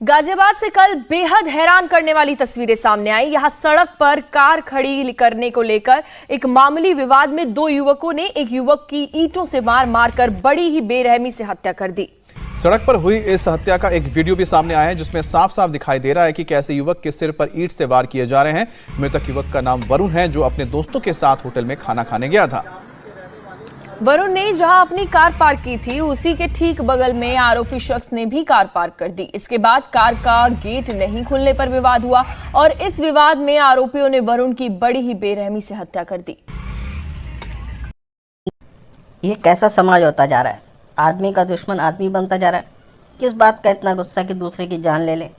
गाजियाबाद से कल बेहद हैरान करने वाली तस्वीरें सामने आई। यहां सड़क पर कार खड़ी करने को लेकर एक मामूली विवाद में दो युवकों ने एक युवक की ईंटों से मारकर बड़ी ही बेरहमी से हत्या कर दी। सड़क पर हुई इस हत्या का एक वीडियो भी सामने आया है जिसमें साफ साफ दिखाई दे रहा है कि कैसे युवक के सिर पर ईंट से वार किए जा रहे हैं। मृतक युवक का नाम वरुण है जो अपने दोस्तों के साथ होटल में खाना खाने गया था। वरुण ने जहां अपनी कार पार्क की थी उसी के ठीक बगल में आरोपी शख्स ने भी कार पार्क कर दी। इसके बाद कार का गेट नहीं खुलने पर विवाद हुआ और इस विवाद में आरोपियों ने वरुण की बड़ी ही बेरहमी से हत्या कर दी। ये कैसा समाज होता जा रहा है? आदमी का दुश्मन आदमी बनता जा रहा है। किस बात का इतना गुस्सा कि दूसरे की जान ले ले?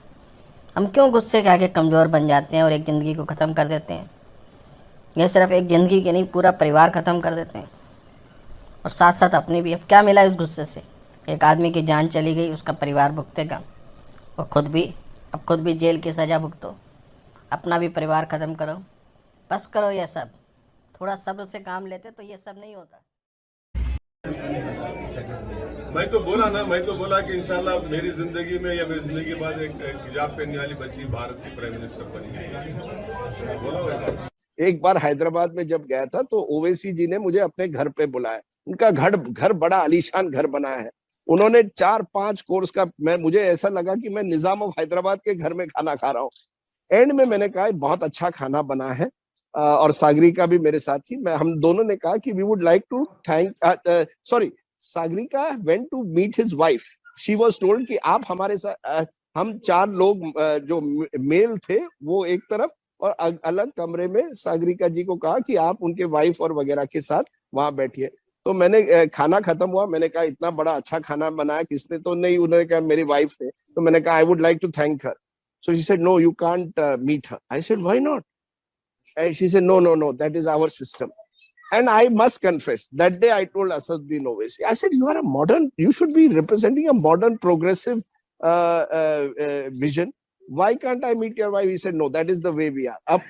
हम क्यों गुस्से के आगे कमज़ोर बन जाते हैं और एक ज़िंदगी को ख़त्म कर देते हैं? यह सिर्फ एक ज़िंदगी की नहीं, पूरा परिवार ख़त्म कर देते हैं और साथ साथ अपनी भी। अब क्या मिला इस गुस्से से? एक आदमी की जान चली गई, उसका परिवार भुगतेगा और खुद भी जेल की सज़ा भुगतो, अपना भी परिवार ख़त्म करो। बस करो ये सब, थोड़ा सब्र से काम लेते तो ये सब नहीं होता। मैं तो बोला कि इंशाल्लाह मेरी जिंदगी में या मेरी जिंदगी के बाद एक हिजाब पहनने वाली बच्ची भारत की प्राइम मिनिस्टर बनी। बोला एक बार हैदराबाद में जब गया था तो ओवैसी जी ने मुझे अपने घर पे बुलाया। उनका घर बड़ा आलीशान घर बना है। उन्होंने 4-5 कोर्स का, मुझे ऐसा लगा कि मैं निजाम ऑफ हैदराबाद के घर में खाना खा रहा हूँ। एंड में मैंने कहा बहुत अच्छा खाना बना है और सागरिका भी मेरे साथ थी। हम दोनों ने कहा कि we would like to thank Sagarika went to meet his wife. She was told कि आप हमारे साथ, हम 4 लोग जो मेल थे वो एक तरफ और अलग कमरे में सागरिका जी को कहा कि आप उनके वाइफ और वगैरह के साथ वहां बैठिए। तो मैंने खाना खत्म हुआ, मैंने कहा इतना बड़ा अच्छा खाना बनाया किसने? तो नहीं, उन्होंने कहा मेरी वाइफ ने। तो मैंने कहा I would like to thank her. So she said no you can't meet her. I said why not? And she said no that is our system. And I must confess, that day I told Asaduddin Owaisi, I said, you are a modern, you should be representing a modern progressive vision. Why can't I meet your wife? He said, no, that is the way we are. अब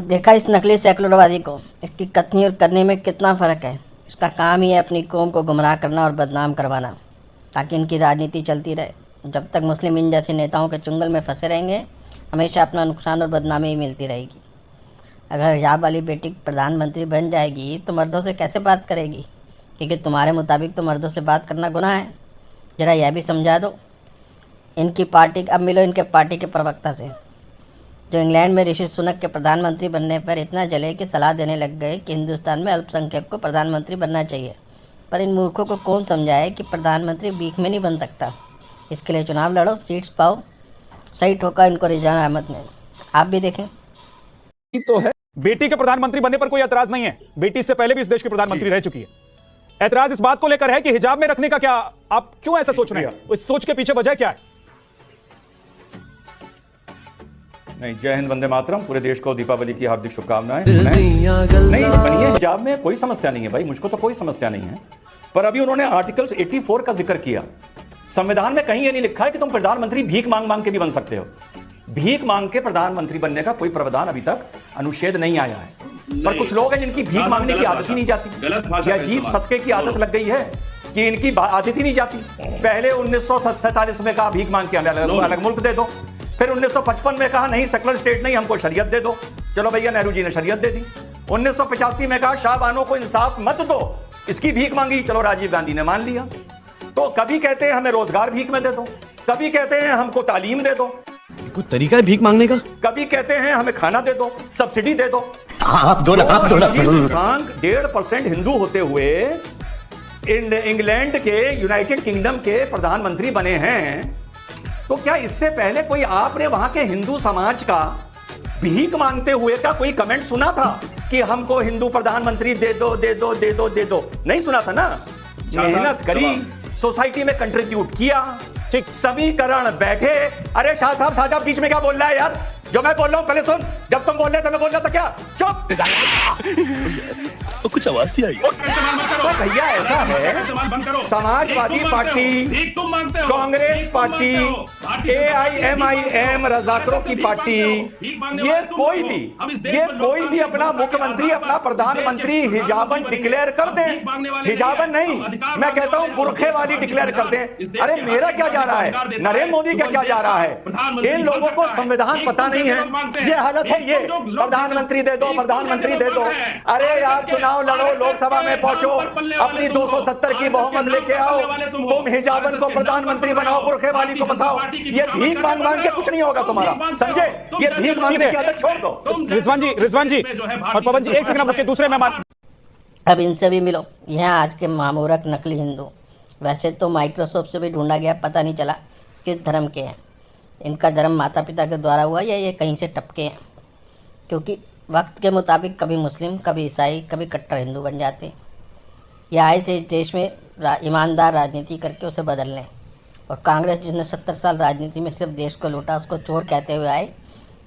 देखा इस नकली सेकुलरवादी को, इसकी कथनी और करने में कितना फ़र्क है। इसका काम ही है अपनी कौम को गुमराह करना और बदनाम करवाना, ताकि इनकी राजनीति चलती रहे। जब तक मुस्लिम इन जैसे नेताओं के चुंगल में फंसे रहेंगे, हमेशा अपना नुकसान और बदनामी ही मिलती रहेगी। अगर हिजाब वाली बेटी प्रधानमंत्री बन जाएगी तो मर्दों से कैसे बात करेगी? क्योंकि तुम्हारे मुताबिक तो मर्दों से बात करना गुनाह है। ज़रा यह भी समझा दो इनकी पार्टी। अब मिलो इनके पार्टी के प्रवक्ता से, जो इंग्लैंड में ऋषि सुनक के प्रधानमंत्री बनने पर इतना जले कि सलाह देने लग गए कि हिंदुस्तान में अल्पसंख्यक को प्रधानमंत्री बनना चाहिए। पर इन मूर्खों को कौन समझाए कि प्रधानमंत्री भीख में नहीं बन सकता। इसके लिए चुनाव लड़ो, सीट्स पाओ। सही ठोका इनको रिजवान अहमद ने। आप भी देखें। तो है, बेटी के प्रधानमंत्री बनने पर कोई ऐतराज नहीं है। बेटी से पहले भी इस देश की प्रधानमंत्री रह चुकी है। ऐतराज इस बात को लेकर है कि हिजाब में रखने का क्या, आप क्यों ऐसा सोच रहे हैं? इस सोच के पीछे वजह क्या है? नहीं, जय हिंद, वंदे मातरम। पूरे देश को दीपावली की हार्दिक शुभकामनाएं। नहीं बनिए, हिजाब में कोई समस्या नहीं है भाई, मुझको तो कोई समस्या नहीं है। पर अभी उन्होंने आर्टिकल 84 का जिक्र किया। संविधान में कहीं यह नहीं लिखा है कि तुम प्रधानमंत्री भीख मांग मांग के भी बन सकते हो। भीख मांग के प्रधानमंत्री बनने का कोई प्रावधान अभी तक अनुच्छेद नहीं आया है। पर कुछ लोग हैं जिनकी भीख मांगने की आदत ही नहीं जाती, या अजीब सदके की आदत लग गई है कि इनकी आदत ही नहीं जाती। पहले 1947 में कहा भीख मांग के अलग मुल्क दे दो, फिर 1955 में कहा नहीं सेकुलर स्टेट नहीं, हमको शरीयत दे दो। चलो भैया, नेहरू जी ने शरीयत दे दी। 1985 में कहा शाहबानों को इंसाफ मत दो, इसकी भीख मांगी। चलो राजीव गांधी ने मान लिया। तो कभी कहते हैं हमें रोजगार भीख में दे दो, कभी कहते हैं हमको तालीम दे दो, कोई तरीका है भीख मांगने का? कभी कहते हैं हमें खाना दे दो, सब्सिडी दे दो। आप दो 1.5% हिंदू होते हुए इंग्लैंड के, यूनाइटेड किंगडम के प्रधानमंत्री बने हैं। तो क्या इससे पहले कोई आपने वहां के हिंदू समाज का भीख मांगते हुए का कोई कमेंट सुना था कि हमको हिंदू प्रधानमंत्री दे दो दे दो दे दो दे दो? नहीं सुना था ना। मेहनत करी, सोसाइटी में कंट्रीब्यूट किया, ठीक समीकरण बैठे। अरे शाह साहब बीच में क्या बोल रहा है यार? जो मैं बोल रहा हूँ पहले सुन। जब तुम बोल रहे थे मैं बोल रहा था क्या? चुप। तो कुछ आवाज सी आई। तो भैया ऐसा है, Samajwadi party, Congress party, AIMIM रजाकरों की पार्टी, ये कोई भी अपना मुख्यमंत्री, अपना प्रधानमंत्री हिजाबन डिक्लेयर कर दें। हिजाबन नहीं, मैं कहता हूं बुरखे वाली डिक्लेयर कर दें। अरे मेरा क्या जा रहा है, नरेंद्र मोदी का क्या जा रहा है? इन लोगों को संविधान पता नहीं है। ये हालत है, ये प्रधानमंत्री दे दो, प्रधानमंत्री दे दो। अरे यार चुनाव लड़ो, लोकसभा में पहुंचो, अपनी 270 की बहुमत लेके आओ, तुम हिजाबन को प्रधानमंत्री बनाओ, बुरखे वाली को बताओ। ये भीख मांग मांग के कुछ नहीं होगा तुम्हारा, समझे? ये भीख मांगने की आदत छोड़ दो। रिजवान जी और पवन जी, एक सेकंड रुकिए, दूसरे मेहमान। अब इनसे भी मिलो। यह आज के मामूरक नकली हिंदू। वैसे तो माइक्रोसॉफ्ट से भी ढूंढा गया, पता नहीं चला किस धर्म के हैं। इनका धर्म माता पिता के द्वारा हुआ या ये कहीं से टपके हैं, क्योंकि वक्त के मुताबिक कभी मुस्लिम, कभी ईसाई, कभी कट्टर हिंदू बन जाते। ये आए थे इस देश में ईमानदार राजनीति करके उसे बदलने, और कांग्रेस जिसने 70 साल राजनीति में सिर्फ देश को लूटा, उसको चोर कहते हुए आए।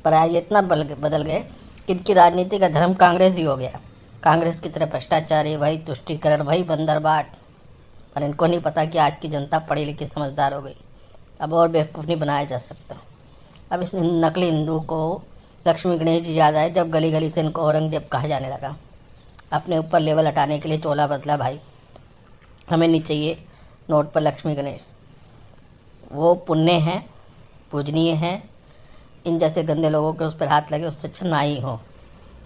पर आज इतना बदल गए कि इनकी राजनीति का धर्म कांग्रेस ही हो गया। कांग्रेस की तरह भ्रष्टाचारी, वही तुष्टीकरण, वही बंदरबाट। पर इनको नहीं पता कि आज की जनता पढ़ी लिखी समझदार हो गई, अब और बेवकूफ़ नहीं बनाया जा सकता। अब इस नकली हिंदू को लक्ष्मी गणेश जी याद आए जब गली गली से इनको औरंगजेब कहा जाने लगा। अपने ऊपर लेवल हटाने के लिए चोला बदला भाई। हमें नहीं चाहिए नोट पर लक्ष्मी गणेश, वो पुण्य हैं, पूजनीय हैं। इन जैसे गंदे लोगों के उस पर हाथ लगे, उससे अच्छा ना ही हो।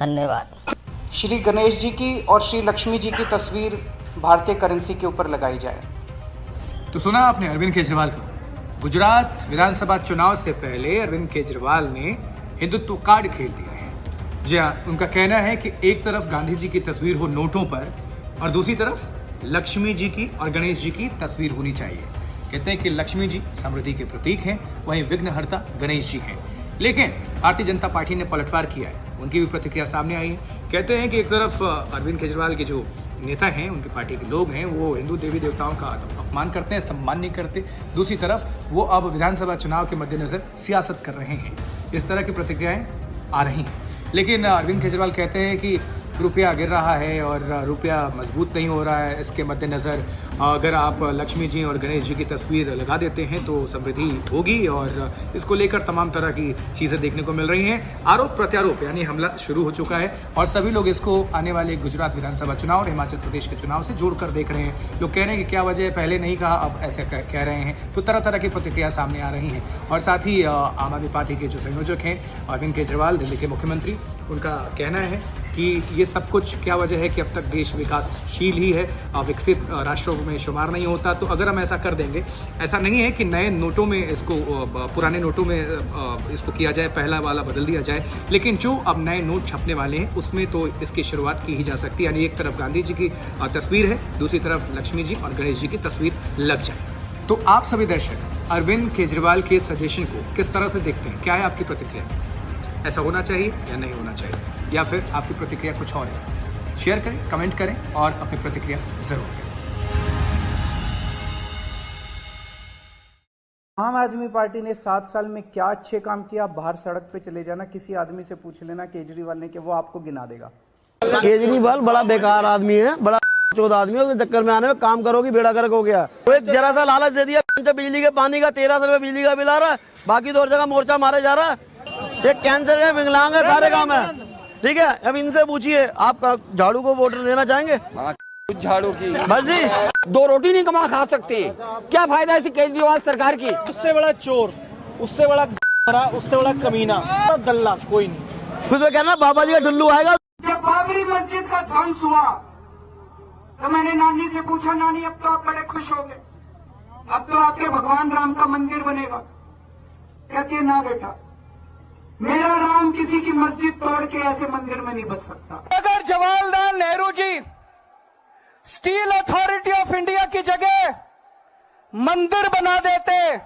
धन्यवाद। श्री गणेश जी की और श्री लक्ष्मी जी की तस्वीर भारतीय करेंसी के ऊपर लगाई जाए। तो सुना आपने अरविंद केजरीवाल को। गुजरात विधानसभा चुनाव से पहले अरविंद केजरीवाल ने हिंदुत्व कार्ड खेल दिया है। जी हाँ, उनका कहना है कि एक तरफ गांधी जी की तस्वीर हो नोटों पर, और दूसरी तरफ लक्ष्मी जी की और गणेश जी की तस्वीर होनी चाहिए। कहते हैं कि लक्ष्मी जी समृद्धि के प्रतीक हैं, वहीं विघ्नहर्ता गणेश जी हैं। लेकिन भारतीय जनता पार्टी ने पलटवार किया है, उनकी भी प्रतिक्रिया सामने आई है। कहते हैं कि एक तरफ अरविंद केजरीवाल के जो नेता हैं, उनकी पार्टी के लोग हैं, वो हिंदू देवी देवताओं का अपमान करते हैं, सम्मान नहीं करते। दूसरी तरफ वो अब विधानसभा चुनाव के मद्देनजर सियासत कर रहे हैं। इस तरह की प्रतिक्रियाएं आ रही हैं। लेकिन अरविंद केजरीवाल कहते हैं कि रुपया गिर रहा है और रुपया मजबूत नहीं हो रहा है। इसके मद्देनज़र अगर आप लक्ष्मी जी और गणेश जी की तस्वीर लगा देते हैं तो समृद्धि होगी, और इसको लेकर तमाम तरह की चीज़ें देखने को मिल रही हैं। आरोप प्रत्यारोप यानी हमला शुरू हो चुका है, और सभी लोग इसको आने वाले गुजरात विधानसभा चुनाव और हिमाचल प्रदेश के चुनाव से जोड़कर देख रहे हैं। लोग कह रहे हैं कि क्या वजह, पहले नहीं कहा अब ऐसे कह रहे हैं। तो तरह तरह की प्रतिक्रिया सामने आ रही हैं। और साथ ही आम आदमी पार्टी के जो संयोजक हैं अरविंद केजरीवाल, दिल्ली के मुख्यमंत्री, उनका कहना है कि ये सब कुछ क्या वजह है कि अब तक देश विकासशील ही है, विकसित राष्ट्रों में शुमार नहीं होता। तो अगर हम ऐसा कर देंगे, ऐसा नहीं है कि नए नोटों में इसको, पुराने नोटों में इसको किया जाए, पहला वाला बदल दिया जाए, लेकिन जो अब नए नोट छपने वाले हैं उसमें तो इसकी शुरुआत की ही जा सकती है। यानी एक तरफ गांधी जी की तस्वीर है, दूसरी तरफ लक्ष्मी जी और गणेश जी की तस्वीर लग जाए। तो आप सभी दर्शक अरविंद केजरीवाल के सजेशन को किस तरह से देखते हैं? क्या है आपकी प्रतिक्रिया? ऐसा होना चाहिए या नहीं होना चाहिए, या फिर आपकी प्रतिक्रिया कुछ और है? शेयर करें, कमेंट करें और अपनी प्रतिक्रिया जरूर दें। आम आदमी पार्टी ने 7 साल में क्या अच्छे काम किया? बाहर सड़क पे चले जाना, किसी आदमी से पूछ लेना केजरीवाल ने, कि वो आपको गिना देगा। केजरीवाल बड़ा बेकार आदमी है, बड़ा चौध आदमी है। उसके चक्कर में आने में काम करोगी बेड़ा गर्क हो गया। तो एक जरा सा लालच दे दिया, बिजली के पानी का 1300 रुपये बिजली का बिल आ रहा है, बाकी तो और जगह मोर्चा मारे जा रहा है। ये कैंसर है, विकलांग है, सारे काम है। ठीक है, अब इनसे पूछिए, आप झाड़ू को वोट देना चाहेंगे? झाड़ू की बस जी, 2 रोटी नहीं कमा खा सकते, क्या फायदा इसी केजरीवाल सरकार की? उससे बड़ा चोर, उससे बड़ा उससे बड़ा कमीना, दल्ला कोई नहीं। कुछ कहना बाबा जी का डुल्लू आएगा। जब बाबरी मस्जिद का ध्वंस हुआ तो मैंने नानी से पूछा, नानी अब तो आप बड़े खुश हो गए, अब तो आपके भगवान राम का मंदिर बनेगा? कहती है ना बेटा, मेरा राम किसी की मस्जिद तोड़ के ऐसे मंदिर में नहीं बस सकता। अगर Jawaharlal Nehru ji steel authority of India की जगह मंदिर बना देते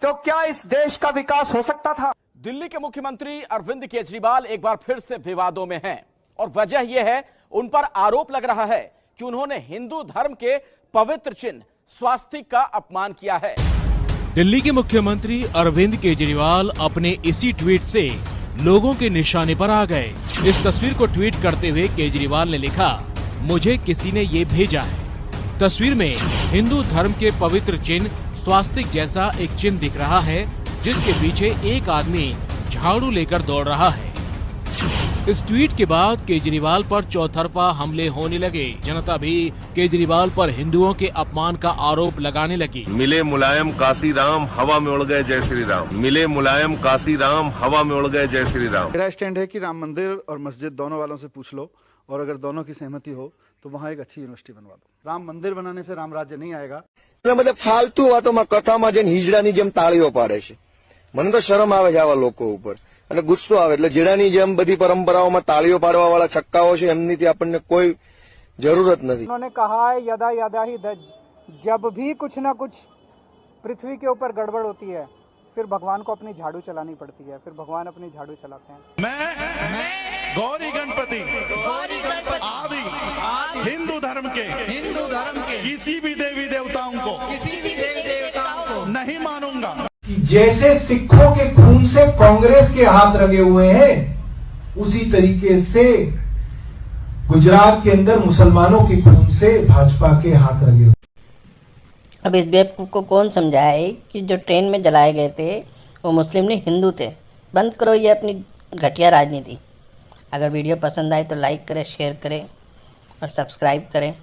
तो क्या इस देश का विकास हो सकता था? दिल्ली के मुख्यमंत्री अरविंद केजरीवाल एक बार फिर से विवादों में हैं, और वजह यह है, उन पर आरोप लग रहा है कि उन्होंने हिंदू धर्म के पवित्र चिन्ह स्वास्तिक का अपमान किया है। दिल्ली के मुख्यमंत्री अरविंद केजरीवाल अपने इसी ट्वीट से लोगों के निशाने पर आ गए। इस तस्वीर को ट्वीट करते हुए केजरीवाल ने लिखा, मुझे किसी ने ये भेजा है। तस्वीर में हिंदू धर्म के पवित्र चिन्ह स्वास्तिक जैसा एक चिन्ह दिख रहा है, जिसके पीछे एक आदमी झाड़ू लेकर दौड़ रहा है। इस ट्वीट के बाद केजरीवाल पर चौतरफा हमले होने लगे। जनता भी केजरीवाल पर हिंदुओं के अपमान का आरोप लगाने लगी। मिले मुलायम काशी राम, हवा में उड़ गए जय श्री राम। मिले मुलायम काशी राम, हवा में उड़ गए जय श्री राम। मेरा स्टैंड है कि राम मंदिर और मस्जिद दोनों वालों से पूछ लो, और अगर दोनों की सहमति हो तो वहाँ एक अच्छी यूनिवर्सिटी बनवा दो। राम मंदिर बनाने से राम राज्य नहीं आएगा। फालतू वातों कथाમાં જઈને હિજડાની જેમ તાળીઓ પાડે છે। મને તો શરમ આવે છે આવા લોકો ઉપર અને ગુસ્સો આવે। એટલે જીડાની જેમ બધી પરંપરાઓમાં તાળીઓ પાડવા વાળા છક્કાઓ છે, એમનીથી આપણને કોઈ જરૂરત નથી। उन्होंने कहा है यदा यदा ही जब भी कुछ ना कुछ पृथ्वी के ऊपर गड़बड़ होती है, फिर भगवान को अपनी झाड़ू चलानी पड़ती है, फिर भगवान अपनी झाड़ू चलाते हैं। मैं गौरी गणपति आदि हिंदू धर्म के किसी भी देवी देवताओं को नहीं मानूंगा। जैसे सिखों के खून से कांग्रेस के हाथ रंगे हुए हैं, उसी तरीके से गुजरात के अंदर मुसलमानों के खून से भाजपा के हाथ रंगे हुए। अब इस बेवकूफ को कौन समझाए कि जो ट्रेन में जलाए गए थे वो मुस्लिम नहीं हिंदू थे। बंद करो ये अपनी घटिया राजनीति। अगर वीडियो पसंद आए तो लाइक करें, शेयर करें और सब्सक्राइब करें।